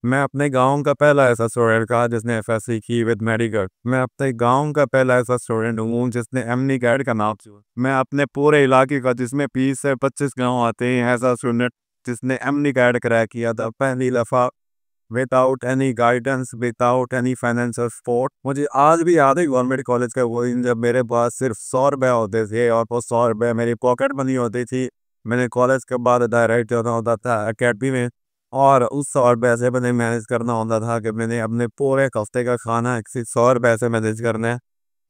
मैं अपने गाँव का पहला ऐसा स्टूडेंट था जिसने एफएससी की विद मेडिकल। मैं अपने गाँव का पहला ऐसा स्टूडेंट हूँ जिसने एमनी कैड का नाम चुना। मैं अपने पूरे इलाके का, जिसमें 20 से 25 गाँव आते हैं, ऐसा स्टूडेंट जिसने एमनी कैड क्रैक किया था पहली दफ़ा, without any guidance, without any financial support. मुझे आज भी याद है गवर्नमेंट कॉलेज का वो दिन जब मेरे पास सिर्फ 100 रुपये होते थे और वो 100 रुपये मेरी पॉकेट मनी होती थी। मैंने कॉलेज के बाद डायरेक्ट जाना होता था अकेडमी में, और उस 100 रुपये से मैंने मैनेज करना होता था कि मैंने अपने पूरे हफ्ते का खाना किसी 100 रुपये से मैनेज करना है।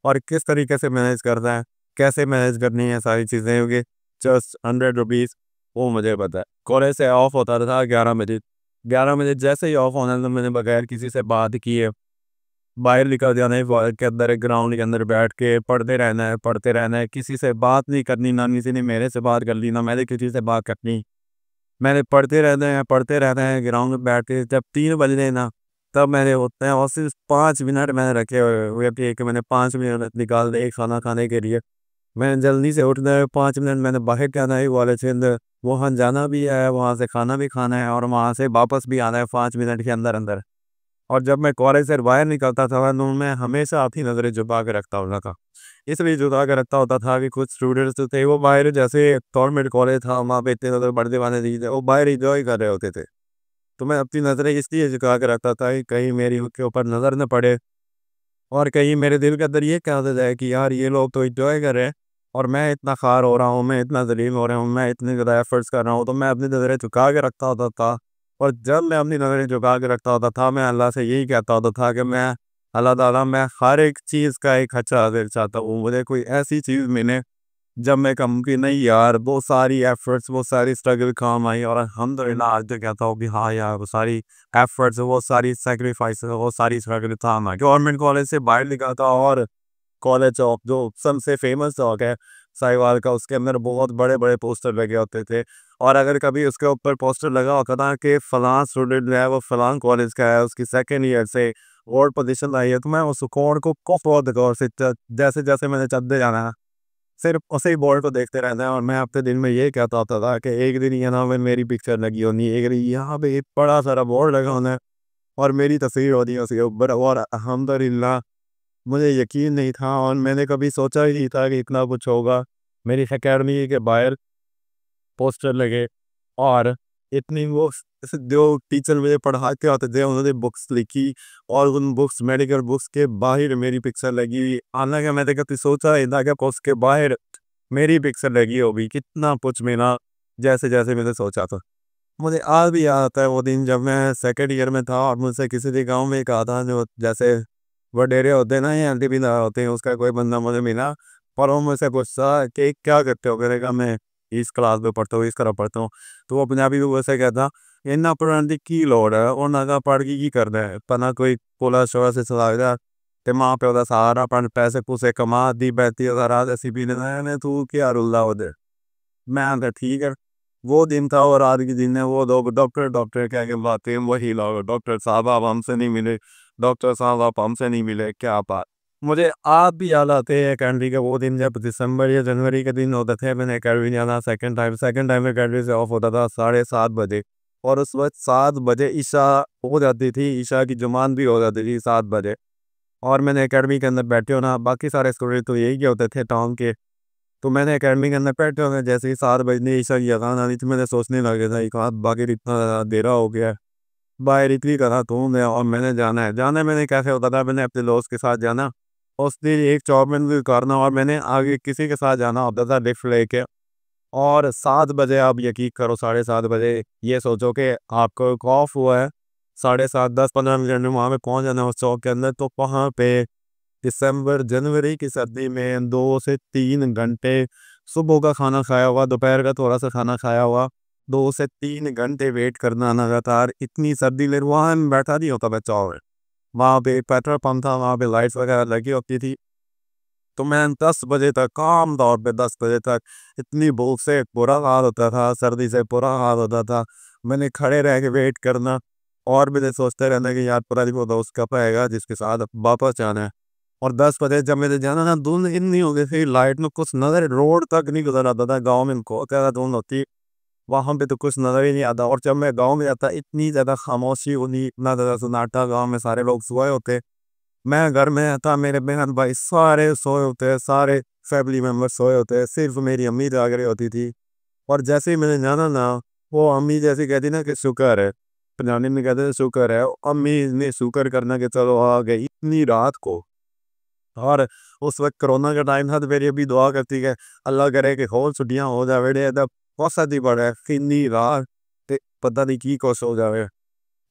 और किस तरीके से मैनेज करना है, कैसे मैनेज करनी है सारी चीज़ें, क्योंकि जस्ट 100 रुपीज़ वो मुझे पता है। कॉलेज से ऑफ होता था 11 बजे। 11 बजे जैसे ही ऑफ होने, तो मैंने बगैर किसी से बात किए बाहर निकल जाना है, कॉलेज के अंदर एक ग्राउंड के अंदर बैठ के पढ़ते रहना है, पढ़ते रहना है। किसी से बात नहीं करनी, ना किसी ने मेरे से बात कर ली, ना मैंने किसी से बात करनी। मैंने पढ़ते रहना है ग्राउंड में बैठ के। जब 3 बजने ना, तब मैंने उठना है और सिर्फ 5 मिनट मैंने रखे हुए थे कि मैंने 5 मिनट निकाल दिए खाना खाने के लिए। मैंने जल्दी से उठना है, 5 मिनट मैंने बाहर जाना है कॉलेज के अंदर, वहाँ जाना भी है, वहाँ से खाना भी खाना है और वहाँ से वापस भी आना है 5 मिनट के अंदर अंदर। और जब मैं कॉलेज से बाहर निकलता था तो मैं हमेशा अपनी नज़रें झुका के रखता होता था। इसलिए झुका के रखता होता था कि कुछ स्टूडेंट्स जो थे वो बाहर, जैसे गवर्नमेंट कॉलेज था वहाँ पे इतने ज़्यादा पढ़ने वाले नहीं थे, वो बाहर इंजॉय कर रहे होते थे। तो मैं अपनी नज़रें इसलिए झुका के रखता था कि कहीं मेरी उनके ऊपर नज़र न पड़े, और कहीं मेरे दिल के अंदर ये ख्याल आ जाए कि यार ये लोग तो एंजॉय कर रहे हैं और मैं इतना ख़ार हो रहा हूँ, मैं इतना ज़लील हो रहा हूँ, मैं इतने ज़्यादा एफ़र्ट्स कर रहा हूँ। तो मैं अपनी नज़रें झुका के रखता होता था, और जब मैं अपनी नज़रें झुका के रखता होता था, मैं अल्लाह से यही कहता होता था कि मैं अल्लाह ताला, मैं हर एक चीज़ का एक अच्छा अज़र चाहता हूँ। मुझे कोई ऐसी चीज़ मिले जब मैं कहूँ कि नहीं यार, वो सारी एफ़र्ट्स, वो सारी स्ट्रगल काम आई, और अल्हम्दुलिल्लाह आज तो कहता हूँ कि हाँ यार, वो सारी एफ़र्ट्स, वो सारी सैक्रिफ़ाइस, वो सारी स्ट्रगल काम आई। गवर्नमेंट कॉलेज से बाहर निकला था, और कॉलेज चौक जो सबसे फ़ेमस चौक है साहिवाल का, उसके अंदर बहुत बड़े-बड़े पोस्टर लगे होते थे। और अगर कभी उसके ऊपर पोस्टर लगा होता था कि फलाँ स्टूडेंट जो है वो फलाँ कॉलेज का है, उसकी सेकंड ईयर से और पोजीशन आई है, तो मैं उस कोड को बहुत गौर से जैसे-जैसे मैंने चढ़ते जाना है, सिर्फ उसी बोर्ड को देखते रहना है। और मैं अपने दिल में ये कहता होता था कि एक दिन यहाँ पे मेरी पिक्चर लगी होनी है, एक दिन यहाँ पे एक बड़ा सारा बोर्ड लगा होना है और मेरी तस्वीर होनी है उसके ऊपर। और अल्हम्दुलिल्लाह मुझे यकीन नहीं था और मैंने कभी सोचा ही नहीं था कि इतना कुछ होगा। मेरी अकेडमी के बाहर पोस्टर लगे, और इतनी वो जो टीचर मुझे पढ़ाते आते थे उन्होंने बुक्स लिखी, और उन बुक्स, मेडिकल बुक्स के बाहर मेरी पिक्चर लगी हुई। हालांकि मैंने कभी सोचा ही था कि पोस्ट के बाहर मेरी पिक्चर लगी होगी, कितना कुछ मेरा जैसे जैसे मैंने सोचा था। मुझे आज भी याद आता है वो दिन जब मैं सेकंड ईयर में था और मुझसे किसी ने गाँव में कहा था, जो जैसे वडेरे होते हैं ना या एंटीपीना होते हैं, उसका कोई बंदा मुझे मिला और वो मुझसे पूछता कि क्या करते हो? मैंने कहा मैं इस क्लास में पढ़ता हूँ, इस तरह पढ़ता हूँ। तो वो पंजाबी में वैसे कहता, इन्ना पढ़ने की की लोड़ है, ਉਹਨਾਂ ਦਾ पढ़ के की करना है? पना कोई पुलिस वैसे चलाएगा ਤੇ ਮਾਂ ਪਿਓ ਦਾ ਸਹਾਰਾ ਪਣ ਪੈਸੇ ਪੂਸੇ ਕਮਾ ਦੀ ਬੈਠੀ ਉਹਦਾ ਰਾਤ ਅਸੀਂ ਵੀ ਨੇ ਤੂੰ ਕੀ ਰੁੱਲਾ ਉਹਦੇ। मैं कहा ठीक है। वो दिन था और आज के दिन है, वो लोग डॉक्टर डॉक्टर कह के बुलाते हैं, वही लोग डॉक्टर साहब आप हमसे नहीं मिले, डॉक्टर साहब आप हमसे नहीं मिले, क्या बात। मुझे आज भी याद आते हैं अकेडमी के वो दिन जब दिसंबर या जनवरी के दिन होते थे। मैंने अकेडमी जाना सेकंड टाइम अकेडमी से ऑफ होता था 7:30 बजे, और उस वक्त 7 बजे ईशा हो जाती थी, ईशा की जुमान भी हो जाती थी 7 बजे। और मैंने अकेडमी के अंदर बैठे होना, बाकी सारे स्टूडेंट तो यही के होते थे टाउन के। तो मैंने अकेडमी के अंदर बैठे होंगे, जैसे ही 7 बजने ईशा की अज़ान आनी थी, मैंने सोचने लगा था एक हाथ बाकी इतना देरा हो गया है, बाहर इतनी करा तो मैं, और मैंने जाना है मैंने कैसे होता था, मैंने अपने दोस्त के साथ जाना, उसने एक चौमिन भी करना, और मैंने आगे किसी के साथ जाना होता था लिफ्ट लेके। और 7 बजे आप यकीन करो, 7:30 बजे ये सोचो कि आपको कॉफ हुआ है, 7:30 10-15 मिनट में वहाँ पे पहुँच जाना है उस चौक के अंदर। तो वहाँ पे दिसंबर जनवरी की सर्दी में 2 से 3 घंटे सुबह का खाना खाया हुआ, दोपहर का थोड़ा सा खाना खाया हुआ, 2 से 3 घंटे वेट करना लगातार, इतनी सर्दी में वहाँ मैं बैठा नहीं होता बच्चा। और वहाँ पे पेट्रोल पंप था, वहाँ पे लाइट्स वगैरह लगी होती थी। तो मैं 10 बजे तक, आम तौर पे 10 बजे तक इतनी भूख से बुरा हाल होता था, सर्दी से बुरा हाल होता था। मैंने खड़े रह के वेट करना, और मैंने सोचते रहना कि यार पता नहीं वो दोस्त कब आएगा जिसके साथ अब वापस जाना है। और 10 बजे जब मैंने जाना ना, धुंध इतनी हो गई थी, लाइट में कुछ नज़र रोड तक नहीं गुजर आता था। गाँव में बहुत ज़्यादा धुंध होती, वहाँ पे तो कुछ नज़र ही नहीं आता। और जब मैं गाँव में जाता इतनी ज़्यादा खामोशी होनी, इतना ज़्यादा सन्नाटा, गाँव में सारे लोग सोए होते। मैं घर में था, मेरे बहन भाई सारे सोए होते हैं, सारे फैमिली मेंबर सोए होते हैं, सिर्फ मेरी अम्मी जाग रही होती थी। और जैसे ही मैंने जाना ना, वो अम्मी जैसे कहती ना कि शुक्र है, पंजाबी में कहते हैं शुक्र है, अम्मी ने शुक्र करना कि चलो आ गई इतनी रात को। और उस वक्त कोरोना का टाइम था, तो मेरी अभी दुआ करती है अल्लाह करे कि होर छुट्टियां हो जावे, तब बहुत ही बड़ा है इतनी रात, ते पता नहीं की कुछ हो जावे।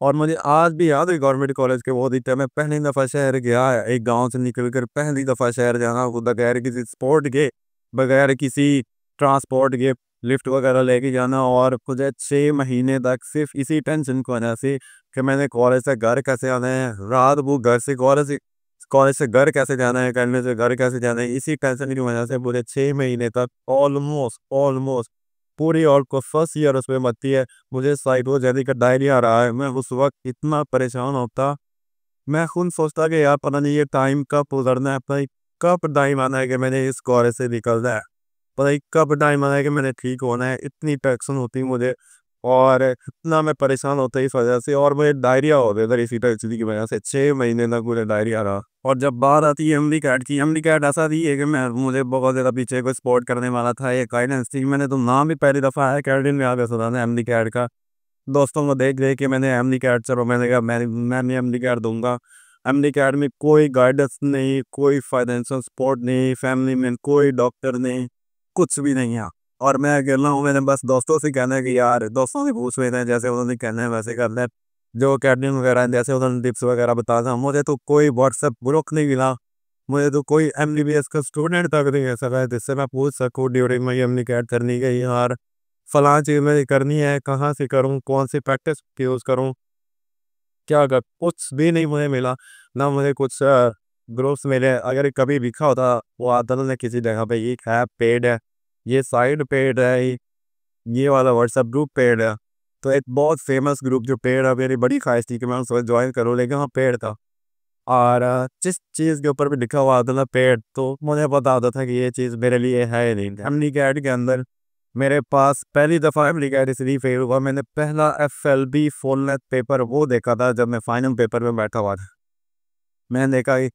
और मुझे आज भी याद है गवर्नमेंट कॉलेज के वो दिन, जब मैं पहली दफ़ा शहर गया है, एक गाँव से निकल कर पहली दफ़ा शहर जाना, वो बगैर किसी स्पोर्ट के, बगैर किसी ट्रांसपोर्ट के, लिफ्ट वगैरह लेके जाना। और मुझे 6 महीने तक सिर्फ इसी टेंशन की वजह से कि मैंने कॉलेज से घर कैसे आना है, रात वो घर से कॉलेज से घर कैसे जाना है, करने से घर कैसे जाना है, इसी टेंशन की वजह से मुझे 6 महीने तक ऑलमोस्ट ऑलमोस्ट पूरी और को फर्स्ट ईयर उसमें मरती है। मुझे साइकोजेनिक डायरिया आ रहा है। मैं उस वक़्त इतना परेशान होता, मैं खुद सोचता कि यार पता नहीं ये टाइम कब गुज़रना है, पता नहीं कब टाइम आना है कि मैंने इस कॉलेज से निकलना है, पता नहीं कब टाइम आना है कि मैंने ठीक होना है। इतनी टेंशन होती मुझे, और इतना मैं परेशान होता इस वजह से, और मुझे डायरिया हो गया था इसी टेंशन की वजह से। 6 महीने तक मुझे डायरिया रहा। और जब बात आती है एमडी कैट की, एमडी कैट ऐसा थी है कि मुझे बहुत ज़्यादा पीछे कोई सपोर्ट करने वाला था, ये गाइडेंस थी। मैंने तो नाम भी पहली दफ़ा है कैनेडियन में आके सुना था एमडी कैट का। दोस्तों को देख देख के मैंने एमडी कैट, चलो मैंने कहा मैं एमडी कैट दूंगा। एमडी कैट में कोई गाइडेंस नहीं, कोई फाइनेंशियल सपोर्ट नहीं, फैमिली में कोई डॉक्टर नहीं, कुछ भी नहीं है। और मैं अकेला हूँ, मैंने बस दोस्तों से कहना है कि यार, दोस्तों से पूछ लेते हैं, जैसे उन्होंने कहना है वैसे करना है। जो अकेडमी वगैरह हैं, जैसे उन्होंने टिप्स वगैरह बताया, मुझे तो कोई व्हाट्सएप ग्रुप नहीं मिला, मुझे तो कोई एमबीबीएस का स्टूडेंट तक नहीं ऐसा है जिससे मैं पूछ सकूँ ड्यूरिंग माई एमडी कैट करनी है यार, फलां चीज़ मुझे करनी है, कहाँ से करूँ, कौन सी प्रैक्टिस यूज़ करूँ, क्या कर, कुछ भी नहीं मुझे मिला। ना मुझे कुछ ग्रुप्स मिले। अगर कभी लिखा होता वो आता ना किसी जगह पे, ये है पेड है, ये साइड पेड है, ये वाला व्हाट्सएप ग्रुप पेड है। तो एक बहुत फेमस ग्रुप जो पेड है, मेरी बड़ी ख्वाहिश थी कि मैं उसको ज्वाइन करूँ, लेकिन हाँ पेड था। और जिस चीज़ के ऊपर भी लिखा हुआ था ना पेड, तो मुझे पता होता था कि ये चीज़ मेरे लिए है ही नहीं। एमडी कैट के अंदर मेरे पास पहली दफ़ा एमडी कैट इसलिए फेल हुआ, मैंने पहला एफएलबी फुल लेंथ पेपर वो देखा था जब मैं फाइनल पेपर में बैठा हुआ था। मैंने देखा कि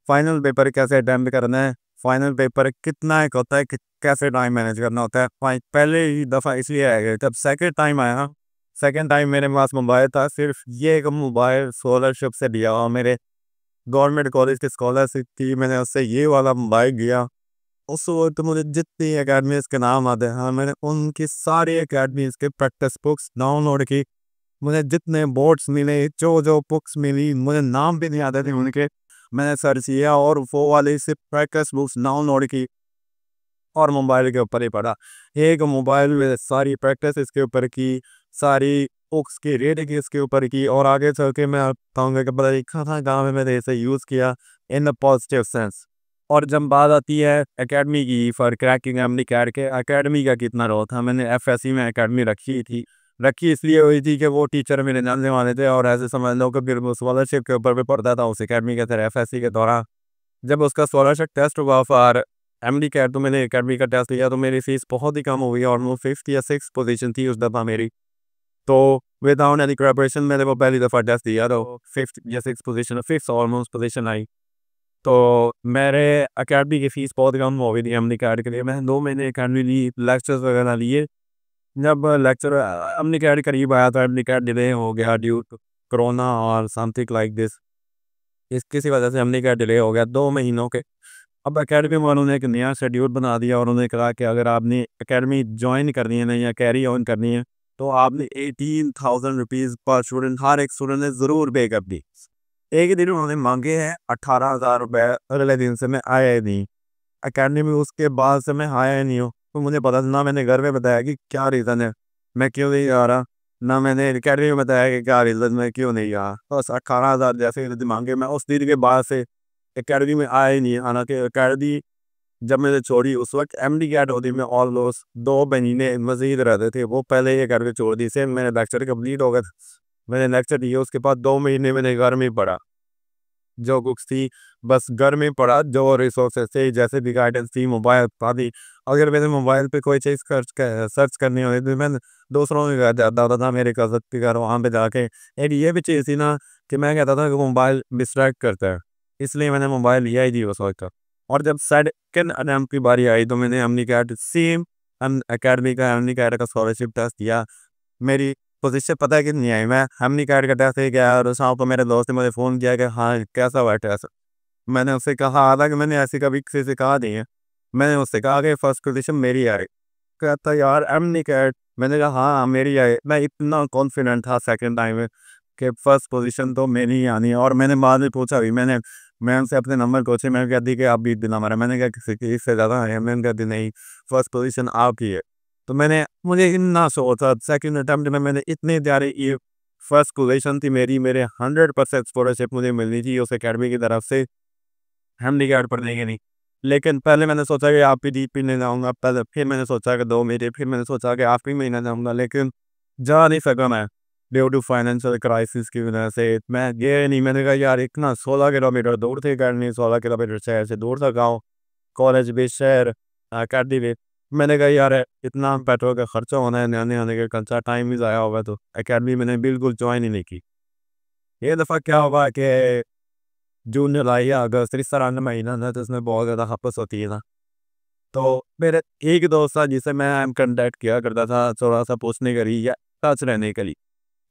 फाइनल पेपर कैसे अटेम्प्ट करना है, फाइनल पेपर कितना एक होता है कि कैसे टाइम मैनेज करना होता है। पहले ही दफ़ा इसलिए आ गया, जब सेकंड टाइम आया, सेकंड टाइम मेरे पास मोबाइल था, सिर्फ ये एक मोबाइल स्कॉलरशिप से लिया हुआ, मेरे गवर्नमेंट कॉलेज की स्कॉलरशिप थी, मैंने उससे ये वाला मोबाइल लिया। उस वक्त मुझे जितनी अकेडमीज़ के नाम आते हैं, मैंने उनकी सारी अकेडमीज़ के प्रैक्टिस बुक्स डाउनलोड की। मुझे जितने बोर्ड्स मिले, जो बुक्स मिली, मुझे नाम भी नहीं आते थे उनके, मैंने सर्च किया और वो वाली सिर्फ प्रैक्टिस बुक्स डाउनलोड की और मोबाइल के ऊपर ही पढ़ा। एक मोबाइल में सारी प्रैक्टिस इसके ऊपर की, सारी बुक्स की रीडिंग इसके ऊपर की, और आगे चल के मैं बताऊँगा कि पता नहीं कहाँ-कहाँ में मैंने इसे यूज़ किया इन अ पॉजिटिव सेंस। और जब बात आती है एकेडमी की फॉर क्रैकिंग एमडी कैट के, एकेडमी का कितना रोल था, मैंने एफएससी में एकेडमी रखी थी। रखी इसलिए हुई थी कि वो टीचर मेरे जानने वाले थे, और ऐसे समझ लो कि फिर वो स्कॉलरशिप के ऊपर भी पढ़ता था उस एकेडमी के तरह एफएससी के दौरान। जब उसका स्कॉलरशिप टेस्ट हुआ फॉर एमडी कैट, तो मैंने एकेडमी का टेस्ट दिया, तो मेरी फीस बहुत ही कम हो गई, ऑलमोस्ट 5th या 6th पोजीशन थी उस दफ़ा मेरी। तो विदाउट एनी प्रिपरेशन मैंने वो पहली दफ़ा टेस्ट दिया, तो 5th या 6th position, 5th almost position आई। तो मेरे अकेडमी की फ़ीस बहुत कम हो गई थी एमडी कैट के लिए। मैंने 2 महीने अकेडमी ली, लेक्चर्स वगैरह लिए। जब लेक्चर एमडी कैट करीब आया, तो एमडी कैट डिले हो गया ड्यू टू कोरोना और समथिंग लाइक दिस। इस किसी वजह से एमडी कैट डिले हो गया 2 महीनों के। अब अकेडमी वालों ने एक नया शेड्यूल बना दिया, और उन्होंने कहा कि अगर आपने अकेडमी जॉइन करनी है ना, या कैरी ऑन करनी है, तो आपने 18,000 रुपीज़ पर स्टूडेंट, हर एक स्टूडेंट ने ज़रूर पे कर दी। एक ही दिन उन्होंने मांगे हैं 18,000 रुपये, अगले दिन से मैं आया ही नहीं अकेडमी में, उसके बाद से मैं आया ही नहीं हूँ। तो मुझे पता ना, मैंने घर में बताया कि क्या रीज़न है, मैं क्यों नहीं आ रहा, ना मैंने अकेडमी में बताया कि क्या रीज़न, मैं क्यों नहीं आ रहा। बस 18,000 जैसे ही मांगे, मैं उस दिन के बाद से अकेडमी में आया ही नहीं। हालांकि अकेडमी जब मैंने छोड़ी, उस वक्त एमडी कैट होती में ऑलमोस्ट 2 महीने मजीद रहते थे, वो पहले ही अकेडमी छोड़ दी। से मैंने लेक्चर कंप्लीट हो गया, मैंने लेक्चर दिए, उसके बाद 2 महीने मैंने घर में ही पढ़ा। जो बुक्स थी, बस घर में पढ़ा, जो रिसोर्सेज थे, जैसे भी गाइडेंस थी, मोबाइल आदि। अगर मैंने मोबाइल पे कोई चीज़ सर्च करनी होती तो मैं दूसरों के घर जाता होता था, मेरे कज़न के घर, वहाँ पे जाके। एक ये भी चीज़ थी ना कि मैं कहता था कि मोबाइल डिस्ट्रैक्ट करता है, इसलिए मैंने मोबाइल लिया ही नहीं उस वक़्त। और जब सेकंड अटेम्प्ट की बारी आई तो मैंने अमनीकैट सेम अकेडमी का अमनीकैट का स्कॉलरशिप टेस्ट दिया। मेरी पोजीशन पता है कितनी आई? मैं अमनीकैट का टेस्ट दे के आया और शाम को मेरे दोस्त ने मुझे फ़ोन किया कि हाँ, कैसा हुआ टेस्ट? मैंने उससे कहा, हालाँकि मैंने ऐसे कभी किसी से कहा नहीं है। मैंने उससे कहा कि फर्स्ट पोज़ीशन मेरी आई। कहता यार एमनीकैट। मैंने कहा हाँ, मेरी आई। मैं इतना कॉन्फिडेंट था सेकंड टाइम में कि फर्स्ट पोज़ीशन तो मेरी ही आनी है। और मैंने बाद में पूछा भी, मैंने मैम से अपने नंबर पूछे, मैम कहती कि आप 20 दिन हमारा। मैंने कहा किसी की इससे ज़्यादा है? मैम कहती नहीं, फर्स्ट पोज़ीशन आपकी है। तो मुझे इतना शौक था सेकंड अटेम्प्ट में, मैंने इतनी तैयारी की। फर्स्ट पोज़ीशन थी मेरी, मेरे 100% स्कॉलरशिप मुझे मिलनी थी उस अकेडमी की तरफ से। हैंडीकैप पढ़ने के नहीं। लेकिन पहले मैंने सोचा कि आप भी पीने जाऊँगा, पहले फिर मैंने सोचा कि 2 महीने, फिर मैंने सोचा कि आखिरी महीना जाऊँगा, लेकिन जा नहीं सका मैं, ड्यू टू फाइनेंशियल क्राइसिस की वजह से मैं गया नहीं। मैंने कहा यार इतना 16 किलोमीटर दूर थी अकेडमी, 16 किलोमीटर शहर से दूर था गाँव, कॉलेज भी शहर, अकेडमी भी। मैंने कहा यार इतना पेट्रोल का खर्चा होना है, आने-आने का खर्चा, टाइम भी ज़ाया होगा, तो अकेडमी मैंने बिल्कुल जॉइन ही नहीं की। ये दफ़ा क्या हुआ कि जून, जुलाई या अगस्त इस तरह का महीना था, तो उसमें बहुत ज़्यादा हपस होती है ना। तो मेरे एक दोस्त था जिसे मैं कॉन्टैक्ट किया करता था थोड़ा-सा पूछने के लिए या टच रहने के लिए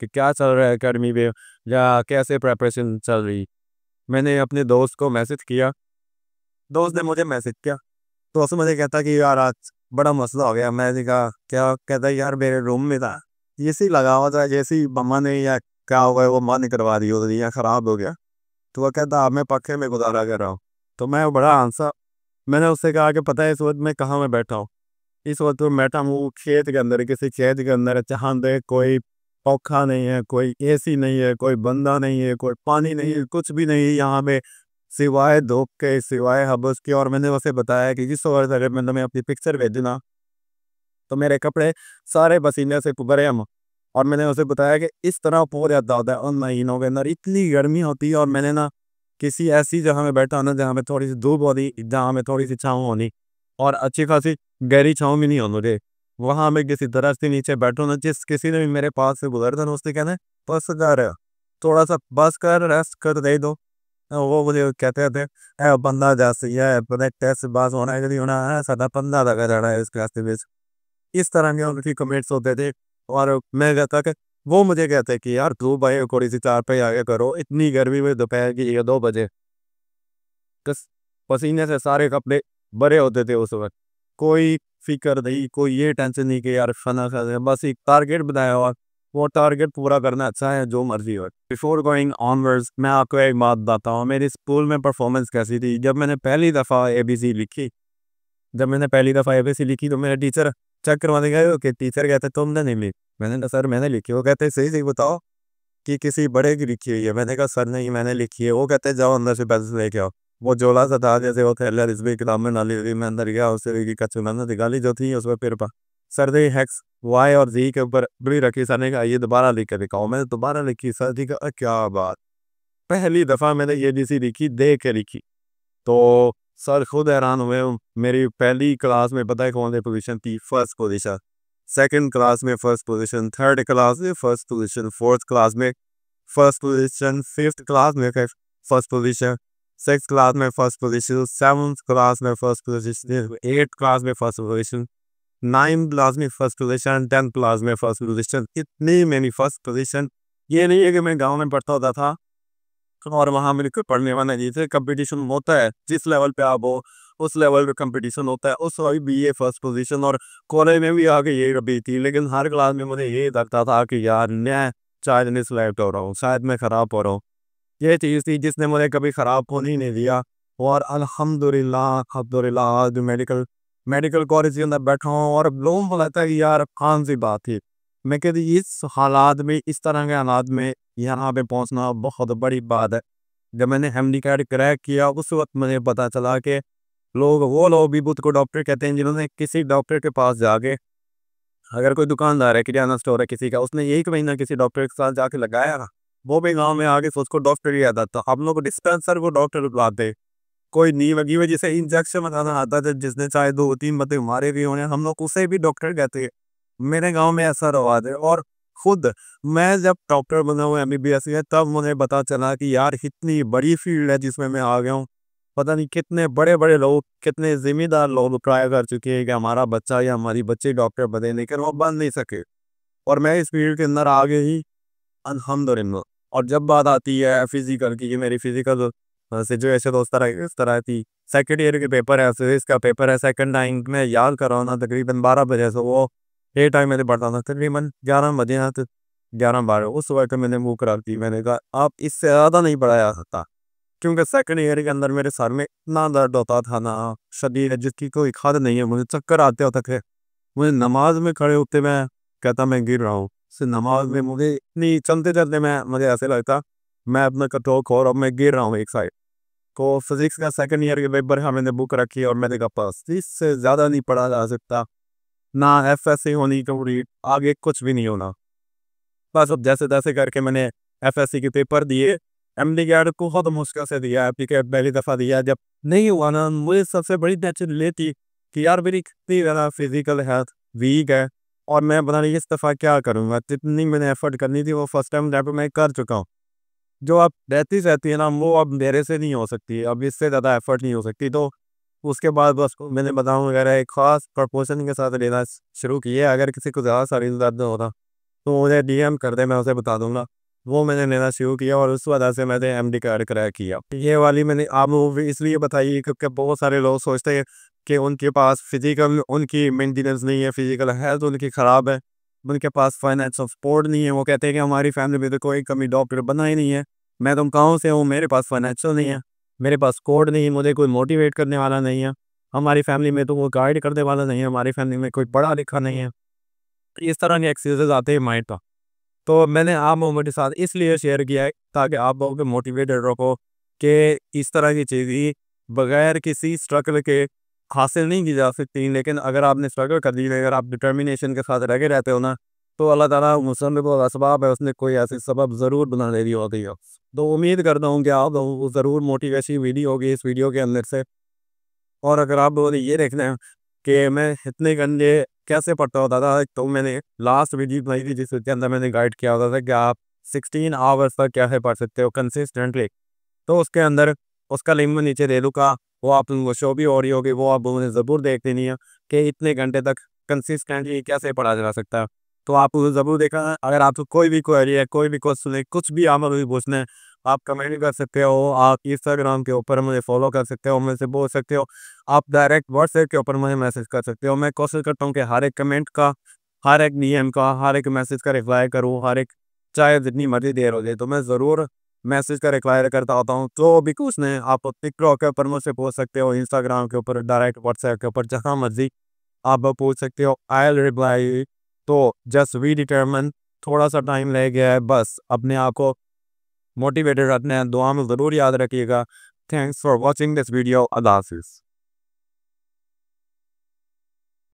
कि क्या चल रहा है अकेडमी में या कैसे प्रिपरेशन चल रही। मैंने अपने दोस्त को मैसेज किया, दोस्त ने मुझे मैसेज किया, दोस्त मुझे कहता कि यार आज बड़ा मसला हो गया। मैंने कहा क्या? कहता है यार मेरे रूम में था, एसी लगा हुआ था, एसी मम्मा ने या क्या हो गया वो बंद करवा दी होगी या ख़राब हो गया। तो वो कहता अब मैं पंखे में गुज़ारा कर रहा हूँ। तो मैं बड़ा हँसा। मैंने उससे कहा कि पता है इस वक़्त मैं कहाँ मैं बैठा हूँ? इस वक़्त मैं बैठा हूँ खेत के अंदर, किसी खेत के अंदर, जहाँ पे कोई पंखा नहीं है, कोई एसी नहीं है, कोई बंदा नहीं है, कोई पानी नहीं है, कुछ भी नहीं है यहाँ पे सिवाय धूप के, सिवाय हबस के। और मैंने उसे बताया कि जिस वक़्त अगर मैं तुम्हें अपनी पिक्चर भेजूँ ना, तो मेरे कपड़े सारे पसीने से भरे हम। और मैंने उसे बताया कि इस तरह बहुत ज़्यादा होता है उन महीनों के अंदर, इतनी गर्मी होती है। और मैंने ना किसी ऐसी जगह में बैठा हूँ ना, जहाँ पे थोड़ी-सी धूप होती, जहाँ पे थोड़ी-सी छाँव होनी और अच्छी खासी गहरी छाँव भी नहीं हो मुझे। वहाँ मैं किसी दरख्त के नीचे बैठूँ ना, जिस किसी ने भी मेरे पास से गुज़रता ना, उसने कहना है, "बस कर, थोड़ा-सा बस कर, रेस्ट कर दे दो।" वो मुझे कहते थे, "ए बंदा जैसे ही है, पता टेस्ट पास होना है कि नहीं होना है, साਡਾ बंदा लगा रहना है इस क्लास में।" इस तरह के उनकी कमेंट्स होते थे। और मैं कहता कि वो मुझे कहते कि यार तू भाई थोड़ी-सी चारपाई आगे करो, इतनी गर्मी में दोपहर की 1-2 बजे। कस पसीने से सारे कपड़े भरे होते थे उस वक़्त। कोई फ़िक्र नहीं, कोई ये टेंशन नहीं कि यार खाना खा रहे हैं, बस एक टारगेट बनाया और वो टारगेट पूरा करना अच्छा है, जो मर्ज़ी हो। बिफोर गोइंग ऑनवर्ड्स मैं आपको एक बात बताता हूँ, मेरी स्कूल में परफ़ॉर्मेंस कैसी थी। जब मैंने पहली दफ़ा एबीसी लिखी तो मेरे टीचर चेक करवाने गए कि टीचर कहते तुमने नहीं लिखी। मैंने कहा सर मैंने लिखी। वो कहते सही-सही बताओ कि किसी बड़े की लिखी हुई है। मैंने कहा सर नहीं मैंने लिखी है। वो कहते जाओ अंदर से पेंसिल लेके आओ। वो झोला सा था जैसे वो थैला जिसमें किताब में डाली हुई, मैं अंदर गया उससे की कच्ची मैंने निकाली जो थी उसमें फिर सर ने हेक्स वाई और जी के ऊपर भी रखी। सर ने कहा ये दोबारा लिख के दिखाओ। मैंने दोबारा लिखी। सर जी कहा क्या बात! पहली दफ़ा मैंने एबीसी लिखी, देख के लिखी। तो सर खुद हैरान हुए। मेरी पहली क्लास में पता है कौन सी पोजीशन थी? First position. सेकंड क्लास में फर्स्ट पोजीशन, थर्ड क्लास में फर्स्ट पोजीशन, फोर्थ क्लास में फर्स्ट पोजीशन, फिफ्थ क्लास में फर्स्ट पोजीशन, सिक्स क्लास में फर्स्ट पोजीशन, सेवन्थ क्लास में फर्स्ट पोजीशन, एट्थ क्लास में फर्स्ट पोजीशन, नाइन्थ क्लास में first position, tenth class में first position. इतनी मेरी फर्स्ट पोजीशन। ये नहीं है कि मैं गाँव में पढ़ता होता था और वहाँ मेरे को पढ़ने वाला नहीं थे। कंपटीशन होता है, जिस लेवल पे आप हो, उस लेवल पे कंपटीशन होता है। उस वक़्त भी ये फर्स्ट पोज़ीशन और कॉलेज में भी आके यही रही थी। लेकिन हर क्लास में मुझे ये लगता था कि यार मैं शायद नहीं सिलेक्ट हो रहा हूँ, शायद मैं ख़राब हो रहा हूँ। ये चीज़ थी जिसने मुझे कभी ख़राब होने ही नहीं दिया। और अल्हम्दुलिल्लाह अल्हम्दुलिल्लाह आज मेडिकल मेडिकल कॉलेज के अंदर बैठा हूँ और लोगों को लगता है कि यार कौन-सी बात थी। मैं कहती इस हालात में, इस तरह के हालात में यहाँ पे पहुँचना बहुत बड़ी बात है। जब मैंने एमडी-कैट क्रैक किया उस वक़्त मुझे पता चला कि वो लोग भी खुद को डॉक्टर कहते हैं जिन्होंने किसी डॉक्टर के पास जाके, अगर कोई दुकानदार है, किराना स्टोर है किसी का, उसने 1 महीना किसी डॉक्टर के साथ जाके लगाया ना, वो भी गाँव में आके उसको डॉक्टर ही आता था। हम लोग डिस्पेंसर को डॉक्टर बुलाते। कोई नी लगी हुई जिसे इंजेक्शन लगाना आता था, जिसने चाहे 2-3 बंदे मारे भी होने, हम लोग उसे भी डॉक्टर कहते हैं। मेरे गाँव में ऐसा रवाज है। और खुद मैं जब डॉक्टर बना हूँ एमबीबीएस में, तब मुझे पता चला कि यार इतनी बड़ी फील्ड है जिसमें मैं आ गया हूँ। पता नहीं कितने बड़े-बड़े लोग, कितने ज़िम्मेदार लोग ट्राई कर चुके हैं कि हमारा बच्चा या हमारी बच्ची डॉक्टर बने, लेकिन वो बन नहीं सके। और मैं इस फील्ड के अंदर आ गए ही अल्हम्दुलिल्लाह। और जब बात आती है फिज़िकल की, ये मेरी फिज़िकल सिचुएशन इस तरह थी। सेकंड ईयर के पेपर है, फिज़िक्स का पेपर है, सेकंड टाइम मैं याद कर रहा हूँ ना, तकरीबन 12 बजे से वो ये टाइम मैंने पढ़ा था, तकरीबन 11 बजे ना, तो 11-12 उस वक़्त मैंने मुँह खराब की। मैंने कहा अब इससे ज़्यादा नहीं पढ़ा जा सकता। क्योंकि सेकंड ईयर के अंदर मेरे सर में इतना दर्द होता था ना, शदीद है, जिसकी कोई हद नहीं है। मुझे चक्कर आते होते थे। मुझे नमाज़ में खड़े होते मैं कहता मैं गिर रहा हूँ। से नमाज़ में मुझे इतनी चलते-चलते मैं मुझे ऐसे लगता मैं अपना कंट्रोल खो रहा हूँ, मैं गिर रहा हूँ एक साइड। तो फिज़िक्स का सेकंड ईयर के पेपर है, मैंने बुक रखी और मैंने कहा बस इससे ज़्यादा नहीं पढ़ा जा सकता। ना एफएससी होनी कंप्लीट, आगे कुछ भी नहीं होना। बस अब जैसे-तैसे करके मैंने एफएससी के पेपर दिए। एमडी कैट को बहुत मुश्किल से दिया, एप्लीकेट पहली दफ़ा दिया। जब नहीं हुआ ना, मुझे सबसे बड़ी टेंशन ये थी कि यार मेरी कितनी ज़्यादा फिज़िकल हेल्थ वीक है और मैं पता नहीं इस दफ़ा क्या करूँगा। जितनी मैंने एफर्ट करनी थी वो फर्स्ट टाइम जब मैं कर चुका हूँ। जो अब रहती-सहती है ना, वो अब मेरे से नहीं हो सकती। अब इससे ज़्यादा एफर्ट नहीं हो सकती। तो उसके बाद बस मैंने बादाम वगैरह एक ख़ास प्रिपरेशन के साथ लेना शुरू किए। अगर किसी को ज़्यादा सर दर्द हो ना, तो मुझे डीएम कर दे, मैं उसे बता दूँगा। वो मैंने लेना शुरू किया और उस वजह से मैंने एमडी कार्ड क्रैक किया। ये वाली मैंने आप लोगों को इसलिए बताई है क्योंकि बहुत सारे लोग सोचते हैं कि उनके पास फिज़िकल उनकी मेंटेनेंस नहीं है, फिज़िकल हेल्थ उनकी ख़राब है, उनके पास फाइनेंशियल सपोर्ट नहीं है। वो कहते हैं कि हमारी फैमिली में तो कोई कभी डॉक्टर बना ही नहीं है। मैं तुम गाँव से हूँ, मेरे पास फाइनेंशियल नहीं है, मेरे पास सपोर्ट नहीं है, मुझे कोई मोटिवेट करने वाला नहीं है। हमारी फैमिली में तो वो गाइड करने वाला नहीं है, हमारी फैमिली में कोई पढ़ा-लिखा नहीं है। इस तरह के एक्सक्यूज़ेज़ आते हैं माइंड में। तो मैंने आप लोगों के साथ इसलिए शेयर किया है ताकि आप लोगों को मोटिवेटेड रखो कि इस तरह की चीज़ें बगैर किसी स्ट्रगल के हासिल नहीं की जा सकती। लेकिन अगर आपने स्ट्रगल कर ली, अगर आप डिटर्मिनेशन के साथ लगे रहते हो ना, तो अल्लाह ताला मुसन्निफ़ और असबाब है, उसने कोई ऐसी सबब ज़रूर बना दे दी होती है। तो उम्मीद करता हूँ कि आप लोगों को ज़रूर मोटिवेशन वीडियो होगी इस वीडियो के अंदर से। और अगर आप लोगों ने ये देखना है कि मैं इतने घंटे कैसे पढ़ता होता था, तो मैंने लास्ट वीडियो बनाई थी जिसके अंदर मैंने गाइड किया होता था कि आप 16 आवर्स तक कैसे पढ़ सकते हो कंसिस्टेंटली। तो उसके अंदर उसका लिंक मैं नीचे दे दूँगा, वो आप लोगों को शो भी हो रही होगी, वो आप लोगों ने ज़रूर देख लेनी है कि इतने घंटे तक कंसिस्टेंटली कैसे पढ़ा जा सकता है। तो आप ज़रूर देखना। अगर आपको कोई भी क्वेरी है, कोई भी क्वेश्चन है, कुछ भी आप मुझे पूछना है, आप कमेंट कर सकते हो, आप इंस्टाग्राम के ऊपर मुझे फॉलो कर सकते हो, मुझसे पूछ सकते हो, आप डायरेक्ट व्हाट्सएप के ऊपर मुझे मैसेज कर सकते हो। मैं कोशिश करता हूँ कि हर एक कमेंट का, हर एक डीएम का, हर एक मैसेज का रिप्लाई करूँ, हर एक चाहे जितनी मर्ज़ी देर हो जाए, तो मैं ज़रूर मैसेज का रिप्लाई करता होता हूँ। जो भी पूछना है आप टिकटॉक के ऊपर मुझसे पूछ सकते हो, इंस्टाग्राम के ऊपर, डायरेक्ट व्हाट्सएप के ऊपर, जहाँ मर्ज़ी आप पूछ सकते हो। I will reply. तो जस्ट बी डिटरमाइन, थोड़ा-सा टाइम लग गया है, बस अपने आप को मोटिवेटेड रखना है, दुआ में ज़रूर याद रखिएगा। Thanks for watching this video. अल्लाह हाफ़िज़।